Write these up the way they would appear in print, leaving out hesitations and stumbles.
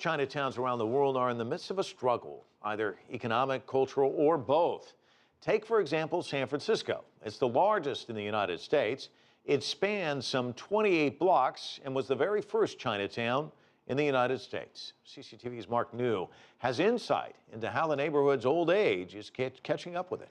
Most Chinatowns around the world are in the midst of a struggle, either economic, cultural, or both. Take, for example, San Francisco. It's the largest in the United States. It spans some 28 blocks and was the very first Chinatown in the United States. CCTV's Mark New has insight into how the neighborhood's old age is catching up with it.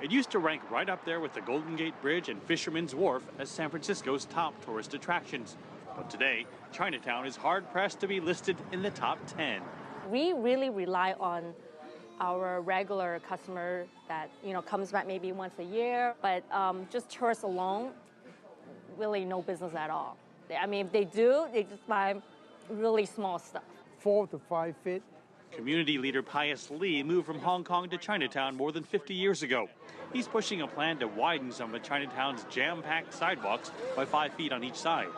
It used to rank right up there with the Golden Gate Bridge and Fisherman's Wharf as San Francisco's top tourist attractions. But today, Chinatown is hard-pressed to be listed in the top 10. We really rely on our regular customer that, comes back maybe once a year, but just tourists alone, really no business at all. I mean, if they do, they just buy really small stuff. 4 to 5 feet. Community leader Pius Lee moved from Hong Kong to Chinatown more than 50 years ago. He's pushing a plan to widen some of Chinatown's jam-packed sidewalks by 5 feet on each side.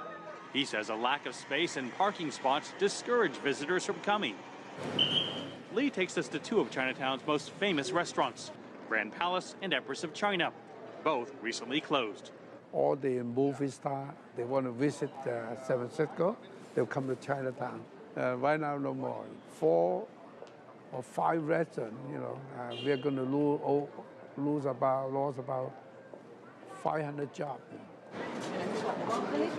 He says a lack of space and parking spots discourage visitors from coming. Lee takes us to two of Chinatown's most famous restaurants, Grand Palace and Empress of China. Both recently closed. All the movie stars, they want to visit San Francisco, they'll come to Chinatown. Right now, no more. 4 or 5 restaurants, we're going to lose about 500 jobs.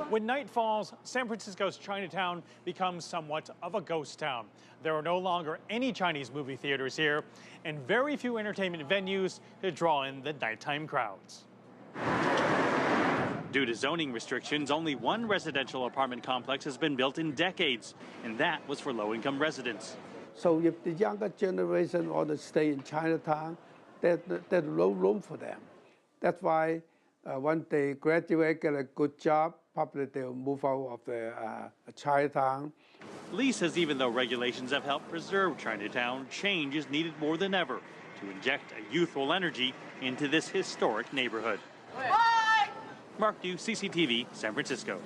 When night falls, San Francisco's Chinatown becomes somewhat of a ghost town. There are no longer any Chinese movie theaters here, and very few entertainment venues to draw in the nighttime crowds. Due to zoning restrictions, only one residential apartment complex has been built in decades, and that was for low-income residents. So if the younger generation want to stay in Chinatown, there's no room for them. That's why when they graduate, get a good job, probably they'll move out of the Chinatown. Lee says even though regulations have helped preserve Chinatown, change is needed more than ever to inject a youthful energy into this historic neighborhood. Bye. Mark New, CCTV, San Francisco.